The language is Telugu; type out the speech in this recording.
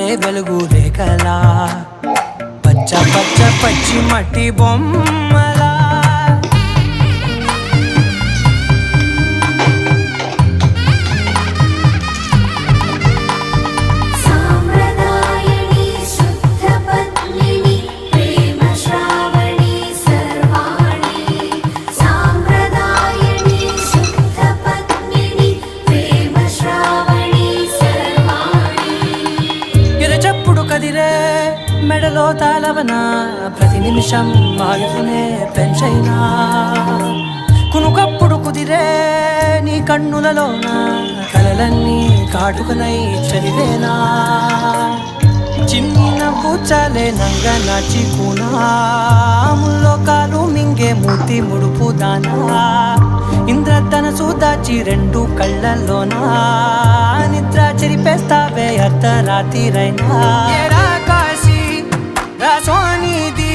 జారే వెలుగు రేఖలా పచ్చ పచ్చ పచ్చి మట్టి బొమ్మలా మెడలో తాళవన ప్రతి నిమిషం ఆయుధనే పెంచైనా కునుకప్పుడు కుదిరే నీ కన్నులలోన కలలన్నీ కాటుకనై చదివేనా చిన్ని నవ్వు చాలే నంగ నాచి కూనాముల్లో కాలు మింగే మూతి ముడుపు దానా ఇంద్రధనసు దాచి రెండు కళ్ళల్లోనా నిద్ర చెరిపేస్తావే అర్ధరాత్రిరైనా రాసోనిది